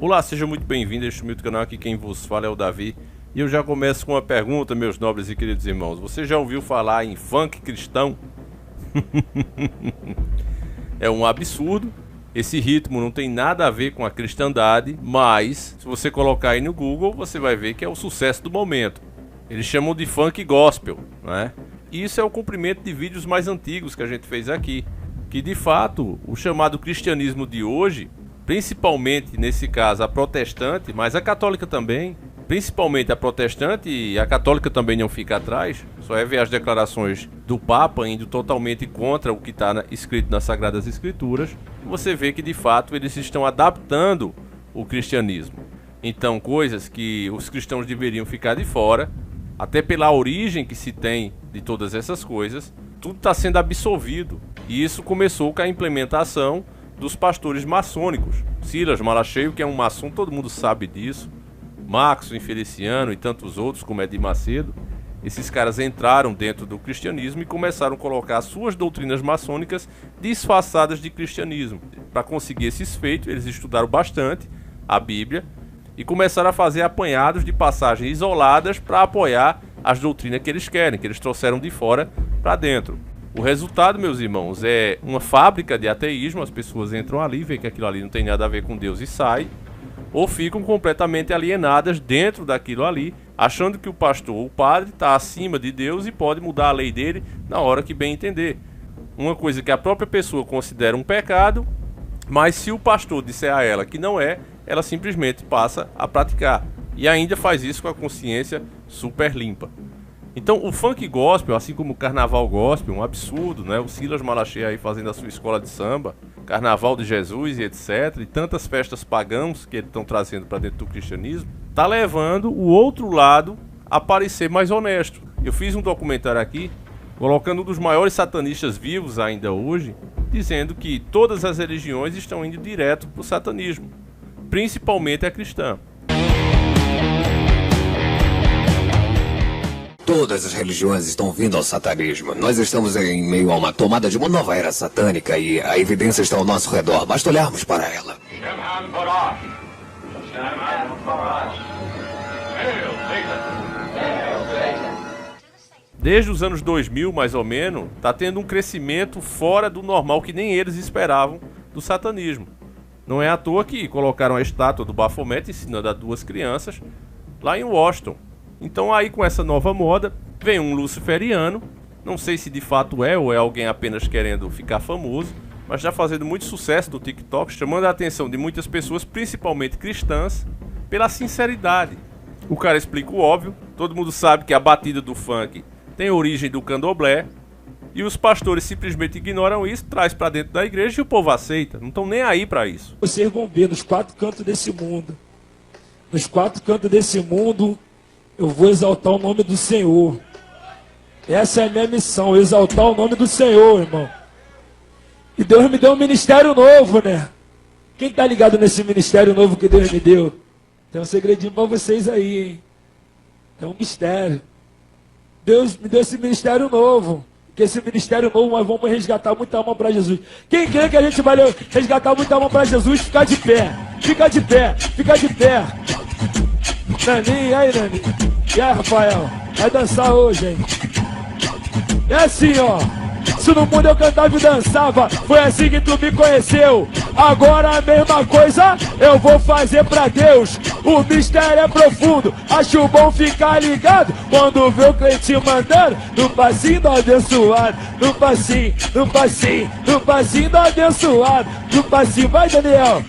Olá, seja muito bem-vindo a este humilde canal. Aqui quem vos fala é o Davi. E eu já começo com uma pergunta, meus nobres e queridos irmãos. Você já ouviu falar em funk cristão? É um absurdo. Esse ritmo não tem nada a ver com a cristandade, mas se você colocar aí no Google, você vai ver que é o sucesso do momento. Eles chamam de funk gospel, né? E isso é o cumprimento de vídeos mais antigos que a gente fez aqui. Que de fato, o chamado cristianismo de hoje, principalmente nesse caso a protestante, mas a católica também, principalmente a protestante, e a católica também não fica atrás, só é ver as declarações do Papa indo totalmente contra o que está escrito nas Sagradas Escrituras, você vê que de fato eles estão adaptando o cristianismo. Então coisas que os cristãos deveriam ficar de fora, até pela origem que se tem de todas essas coisas, tudo está sendo absolvido. E isso começou com a implementação dos pastores maçônicos. Silas Malacheio, que é um maçom, todo mundo sabe disso. Maxo Infeliciano e tantos outros, como Edir Macedo. Esses caras entraram dentro do cristianismo e começaram a colocar suas doutrinas maçônicas disfarçadas de cristianismo. Para conseguir esses feitos, eles estudaram bastante a Bíblia e começaram a fazer apanhados de passagens isoladas para apoiar as doutrinas que eles querem, que eles trouxeram de fora para dentro. O resultado, meus irmãos, é uma fábrica de ateísmo. As pessoas entram ali, veem que aquilo ali não tem nada a ver com Deus e saem, ou ficam completamente alienadas dentro daquilo ali, achando que o pastor ou o padre está acima de Deus e pode mudar a lei dele na hora que bem entender. Uma coisa que a própria pessoa considera um pecado, mas se o pastor disser a ela que não é, ela simplesmente passa a praticar. E ainda faz isso com a consciência super limpa. Então o funk gospel, assim como o carnaval gospel, um absurdo, né? O Silas Malacheio aí fazendo a sua escola de samba, Carnaval de Jesus e etc, e tantas festas pagãs que eles estão trazendo para dentro do cristianismo, tá levando o outro lado a parecer mais honesto. Eu fiz um documentário aqui, colocando um dos maiores satanistas vivos ainda hoje, dizendo que todas as religiões estão indo direto para o satanismo, principalmente a cristã. Todas as religiões estão vindo ao satanismo. Nós estamos em meio a uma tomada de uma nova era satânica e a evidência está ao nosso redor. Basta olharmos para ela. Desde os anos 2000, mais ou menos, está tendo um crescimento fora do normal que nem eles esperavam do satanismo. Não é à toa que colocaram a estátua do Baphomet ensinando a duas crianças lá em Washington. Então aí com essa nova moda, vem um luciferiano, não sei se de fato é ou é alguém apenas querendo ficar famoso, mas já fazendo muito sucesso no TikTok, chamando a atenção de muitas pessoas, principalmente cristãs, pela sinceridade. O cara explica o óbvio, todo mundo sabe que a batida do funk tem origem do candomblé, e os pastores simplesmente ignoram isso, traz para dentro da igreja e o povo aceita, não estão nem aí para isso. Vocês vão ver nos quatro cantos desse mundo, eu vou exaltar o nome do Senhor. Essa é a minha missão, exaltar o nome do Senhor, irmão. E Deus me deu um ministério novo, né? Quem está ligado nesse ministério novo que Deus me deu? Tem um segredinho para vocês aí, hein? É um mistério. Deus me deu esse ministério novo. Que esse ministério novo nós vamos resgatar muita alma para Jesus. Quem crê que a gente vai resgatar muita alma para Jesus, fica de pé. Fica de pé, fica de pé. Naninho, aí Naninho. E aí, Rafael? Vai dançar hoje, hein? É assim, ó. Se no mundo eu cantava e dançava, foi assim que tu me conheceu. Agora a mesma coisa eu vou fazer pra Deus. O mistério é profundo, acho bom ficar ligado quando vê o crente mandando no passinho do abençoado. No passinho, no passinho, no passinho do abençoado. No passinho, vai Daniel.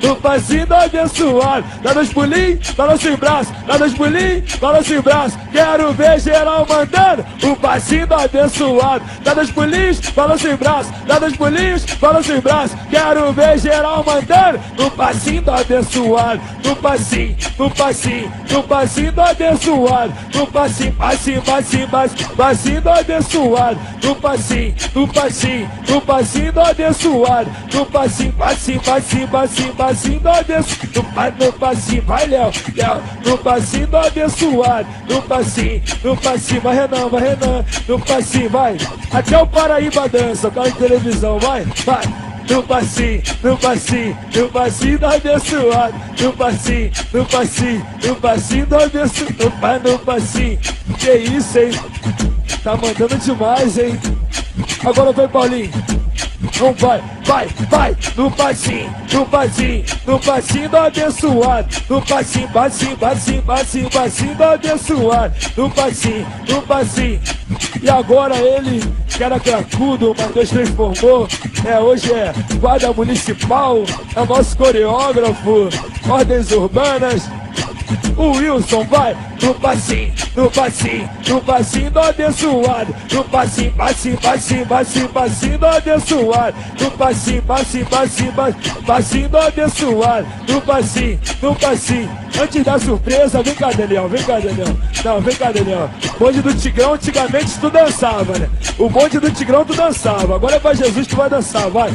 No passinho do abençoado. Dá dois pulinhos, balança em braço. Dá dois pulinhos, balança em braço. Quero ver geral mandando o passinho do abençoado. Dá dois pulinhos, balança em braço. Dá dois pulinhos, balança em braço. Quero ver geral mandando no passinho do abençoado. No passinho, no passinho, no passinho do abençoado. No passinho, passinho, passinho, passinho, passinho do abençoado. No passinho, no passinho, no passinho do abençoado. No passinho, passinho, passinho, passinho, passinho do abençoado. No passinho, vai Léo, Léo. No passinho do abençoado. No passinho, vai Renan, no passinho, vai. Até o Paraíba dança, o cara de televisão, vai, vai. no passinho, no passinho, no passinho do abençoado, no passinho, no passinho, no passinho do abençoado, no passinho. Que isso, hein? Tá mandando demais, hein? Agora vai, Paulinho. Não vai, vai, no passinho, no passinho, no passinho do abençoado, no passinho, passinho, passinho, passinho, passinho do abençoado, no passinho, no passinho. E agora ele, que era cracudo, mas Deus transformou, hoje é guarda municipal, é o nosso coreógrafo, ordens urbanas. O Wilson vai no passinho, no passinho, no passinho do abençoado, no passinho, passinho, passinho, passinho, passinho do abençoado, no passinho, passinho, passinho, passinho do abençoado, no passinho, no passinho. Antes da surpresa, vem cá, Daniel, vem cá, Daniel. Não, vem cá, Daniel. O bonde do Tigrão, antigamente tu dançava, né? O bonde do Tigrão tu dançava, agora é pra Jesus que tu vai dançar, vai.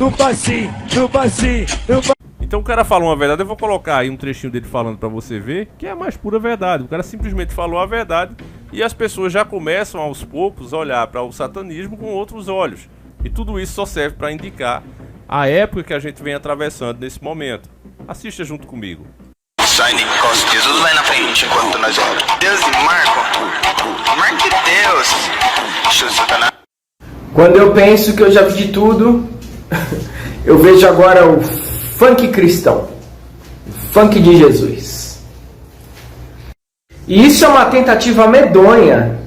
No passinho, no passinho, no passinho. Então o cara falou uma verdade, eu vou colocar aí um trechinho dele falando pra você ver, que é a mais pura verdade. O cara simplesmente falou a verdade e as pessoas já começam aos poucos a olhar para o satanismo com outros olhos. E tudo isso só serve para indicar a época que a gente vem atravessando nesse momento. Assista junto comigo. Shine, Jesus vai na frente enquanto nós olhamos. Deus e Marco de Deus. Show de Satanás. Quando eu penso que eu já vi de tudo, eu vejo agora o funk cristão, funk de Jesus. E isso é uma tentativa medonha,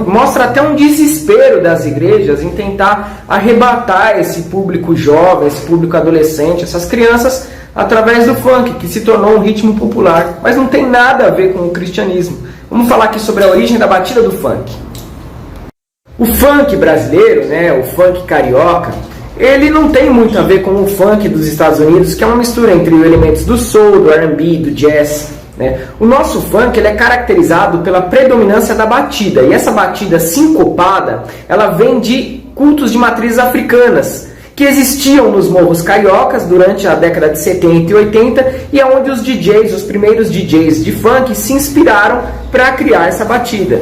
mostra até um desespero das igrejas em tentar arrebatar esse público jovem, esse público adolescente, essas crianças, através do funk, que se tornou um ritmo popular, mas não tem nada a ver com o cristianismo. Vamos falar aqui sobre a origem da batida do funk. O funk brasileiro, né, o funk carioca, ele não tem muito a ver com o funk dos Estados Unidos, que é uma mistura entre elementos do soul, do R&B, do jazz, né? O nosso funk ele é caracterizado pela predominância da batida, e essa batida sincopada, ela vem de cultos de matrizes africanas, que existiam nos morros cariocas durante a década de 70 e 80, e é onde os DJs, os primeiros DJs de funk, se inspiraram para criar essa batida.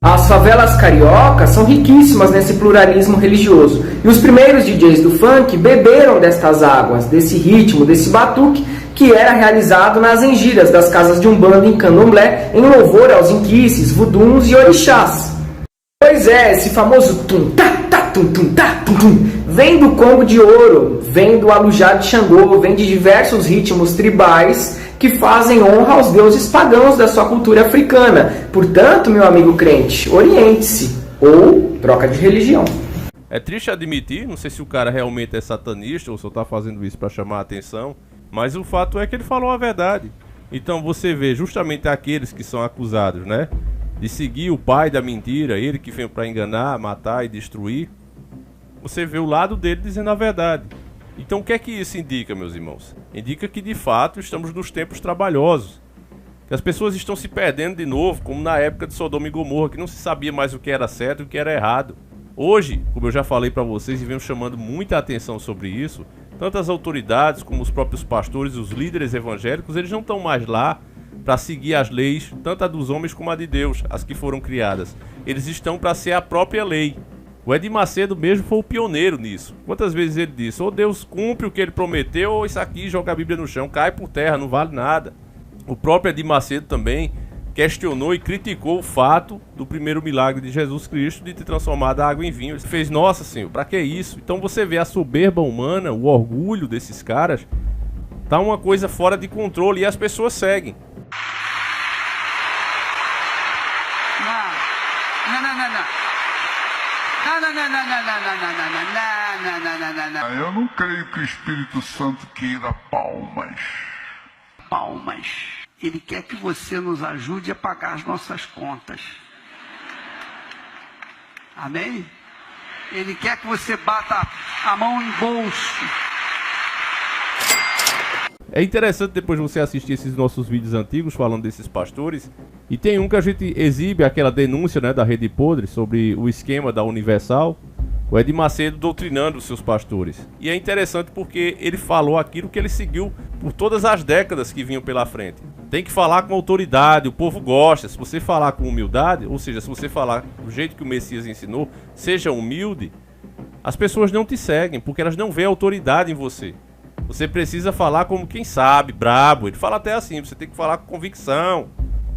As favelas cariocas são riquíssimas nesse pluralismo religioso. E os primeiros DJs do funk beberam destas águas, desse ritmo, desse batuque, que era realizado nas engírias das casas de umbanda em candomblé, em louvor aos inquices, vuduns e orixás. Pois é, esse famoso tum-tá-tá, tum-tum-tá, tum-tum, vem do Congo de Ouro, vem do Alujá de Xangô, vem de diversos ritmos tribais que fazem honra aos deuses pagãos da sua cultura africana. Portanto, meu amigo crente, oriente-se ou troca de religião. É triste admitir, não sei se o cara realmente é satanista ou só tá fazendo isso para chamar a atenção, mas o fato é que ele falou a verdade. Então você vê justamente aqueles que são acusados, né, de seguir o pai da mentira, ele que veio para enganar, matar e destruir, você vê o lado dele dizendo a verdade. Então o que é que isso indica, meus irmãos? Indica que de fato estamos nos tempos trabalhosos, que as pessoas estão se perdendo de novo, como na época de Sodoma e Gomorra, que não se sabia mais o que era certo e o que era errado. Hoje, como eu já falei para vocês e venho chamando muita atenção sobre isso, tanto as autoridades como os próprios pastores e os líderes evangélicos, eles não estão mais lá para seguir as leis, tanto a dos homens como a de Deus, as que foram criadas. Eles estão para ser a própria lei. O Edir Macedo mesmo foi o pioneiro nisso. Quantas vezes ele disse, ou Deus cumpre o que ele prometeu, ou isso aqui joga a Bíblia no chão, cai por terra, não vale nada. O próprio Edir Macedo também questionou e criticou o fato do primeiro milagre de Jesus Cristo de ter transformado a água em vinho. Ele fez, nossa Senhor, pra que isso? Então você vê a soberba humana, o orgulho desses caras, tá uma coisa fora de controle e as pessoas seguem. Eu não creio que o Espírito Santo queira palmas. Palmas. Ele quer que você nos ajude a pagar as nossas contas. Amém? Ele quer que você bata a mão em bolso. É interessante depois você assistir esses nossos vídeos antigos falando desses pastores. E tem um que a gente exibe aquela denúncia, né, da Rede Podre sobre o esquema da Universal. O Edir Macedo doutrinando os seus pastores. E é interessante porque ele falou aquilo que ele seguiu por todas as décadas que vinham pela frente. Tem que falar com autoridade, o povo gosta. Se você falar com humildade, ou seja, se você falar do jeito que o Messias ensinou, seja humilde, As pessoas não te seguem porque elas não veem autoridade em você. Você precisa falar como quem sabe, brabo. Ele fala até assim, você tem que falar com convicção.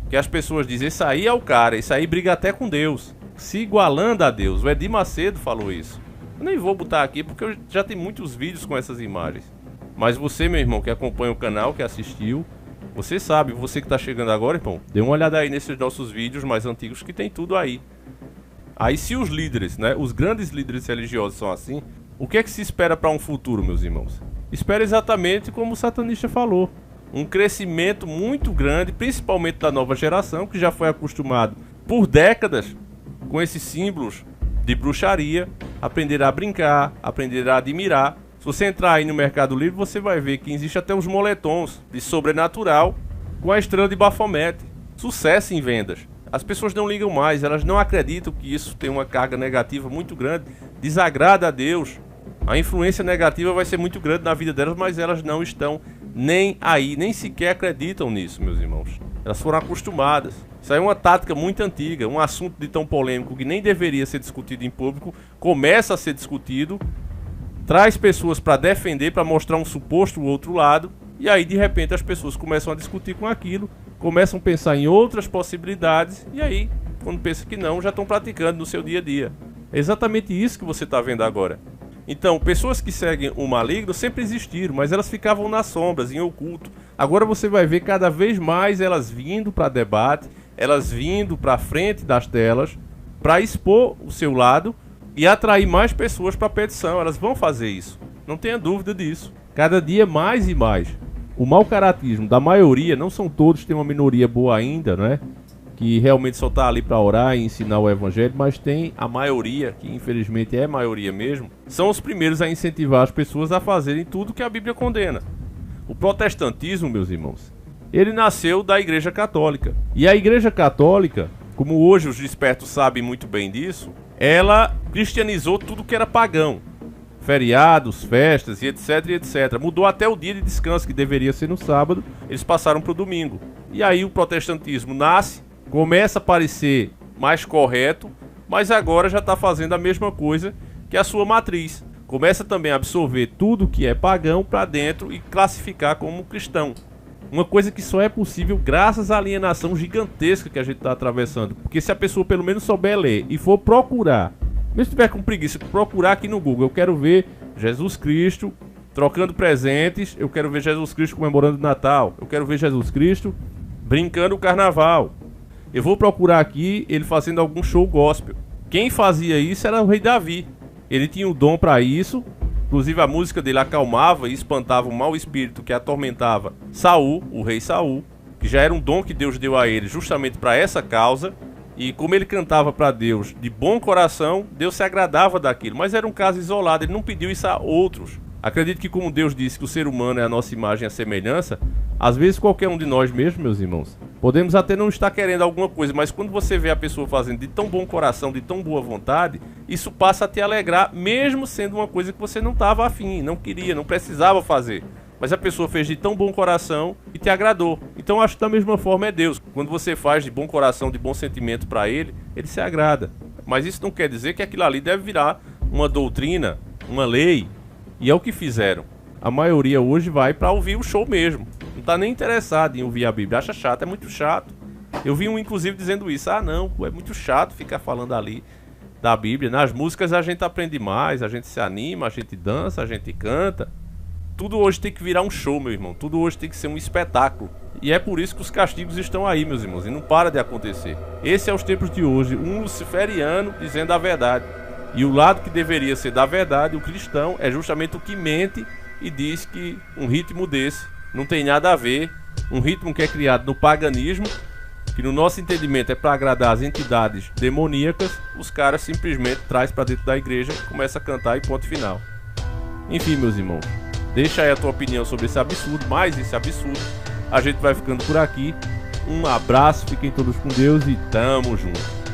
Que as pessoas dizem, esse aí é o cara, esse aí briga até com Deus, se igualando a Deus. O Edir Macedo falou isso. Eu nem vou botar aqui porque eu já tenho muitos vídeos com essas imagens. Mas você, meu irmão, que acompanha o canal, que assistiu, você sabe, você que está chegando agora, irmão, dê uma olhada aí nesses nossos vídeos mais antigos que tem tudo aí. Aí se os líderes, né, os grandes líderes religiosos são assim, o que é que se espera para um futuro, meus irmãos? Espera exatamente como o satanista falou. Um crescimento muito grande, principalmente da nova geração, que já foi acostumado por décadas com esses símbolos de bruxaria, aprenderá a brincar, aprenderá a admirar. Se você entrar aí no Mercado Livre, você vai ver que existe até uns moletons de sobrenatural com a estrela de Baphomet. Sucesso em vendas. As pessoas não ligam mais, elas não acreditam que isso tem uma carga negativa muito grande, desagrada a Deus. A influência negativa vai ser muito grande na vida delas, mas elas não estão nem aí, nem sequer acreditam nisso, meus irmãos. Elas foram acostumadas. Isso aí é uma tática muito antiga, um assunto de tão polêmico que nem deveria ser discutido em público, começa a ser discutido, traz pessoas para defender, para mostrar um suposto outro lado, e aí de repente as pessoas começam a discutir com aquilo, começam a pensar em outras possibilidades, e aí, quando pensa que não, já estão praticando no seu dia a dia. É exatamente isso que você está vendo agora. Então, pessoas que seguem o maligno sempre existiram, mas elas ficavam nas sombras, em oculto. Agora você vai ver cada vez mais elas vindo para debate, elas vindo para frente das telas, para expor o seu lado e atrair mais pessoas para a petição. Elas vão fazer isso, não tenha dúvida disso. Cada dia mais e mais. O mau caratismo da maioria, não são todos, tem uma minoria boa ainda, né? Que realmente só está ali para orar e ensinar o evangelho, mas tem a maioria, que infelizmente é a maioria mesmo, são os primeiros a incentivar as pessoas a fazerem tudo que a Bíblia condena. O protestantismo, meus irmãos, ele nasceu da Igreja Católica. E a Igreja Católica, como hoje os despertos sabem muito bem disso, ela cristianizou tudo que era pagão. Feriados, festas e etc, etc. Mudou até o dia de descanso, que deveria ser no sábado, eles passaram para o domingo. E aí o protestantismo nasce, começa a parecer mais correto, mas agora já está fazendo a mesma coisa que a sua matriz. Começa também a absorver tudo que é pagão para dentro e classificar como cristão. Uma coisa que só é possível graças à alienação gigantesca que a gente está atravessando. Porque se a pessoa pelo menos souber ler e for procurar, mesmo se tiver com preguiça, procurar aqui no Google, eu quero ver Jesus Cristo trocando presentes, eu quero ver Jesus Cristo comemorando o Natal, eu quero ver Jesus Cristo brincando o Carnaval. Eu vou procurar aqui ele fazendo algum show gospel. Quem fazia isso era o rei Davi. Ele tinha o dom para isso. Inclusive a música dele acalmava e espantava o mau espírito que atormentava Saul, o rei Saul, que já era um dom que Deus deu a ele justamente para essa causa. E como ele cantava para Deus de bom coração, Deus se agradava daquilo. Mas era um caso isolado, ele não pediu isso a outros. Acredito que como Deus disse que o ser humano é a nossa imagem e a semelhança, às vezes qualquer um de nós mesmo, meus irmãos, podemos até não estar querendo alguma coisa, mas quando você vê a pessoa fazendo de tão bom coração, de tão boa vontade, isso passa a te alegrar, mesmo sendo uma coisa que você não estava afim, não queria, não precisava fazer. Mas a pessoa fez de tão bom coração e te agradou. Então acho que da mesma forma é Deus. Quando você faz de bom coração, de bom sentimento para Ele, Ele se agrada. Mas isso não quer dizer que aquilo ali deve virar uma doutrina, uma lei. E é o que fizeram. A maioria hoje vai para ouvir o show mesmo. Não tá nem interessado em ouvir a Bíblia. Acha chato, é muito chato. Eu vi um inclusive dizendo isso. Ah não, é muito chato ficar falando ali da Bíblia. Nas músicas a gente aprende mais, a gente se anima, a gente dança, a gente canta. Tudo hoje tem que virar um show, meu irmão. Tudo hoje tem que ser um espetáculo. E é por isso que os castigos estão aí, meus irmãos. E não para de acontecer. Esse é os tempos de hoje. Um luciferiano dizendo a verdade. E o lado que deveria ser da verdade, o cristão, é justamente o que mente e diz que um ritmo desse não tem nada a ver. Um ritmo que é criado no paganismo, que no nosso entendimento é para agradar as entidades demoníacas, os caras simplesmente traz para dentro da igreja, começa a cantar e ponto final. Enfim, meus irmãos, deixa aí a tua opinião sobre esse absurdo, mais esse absurdo. A gente vai ficando por aqui. Um abraço, fiquem todos com Deus e tamo junto.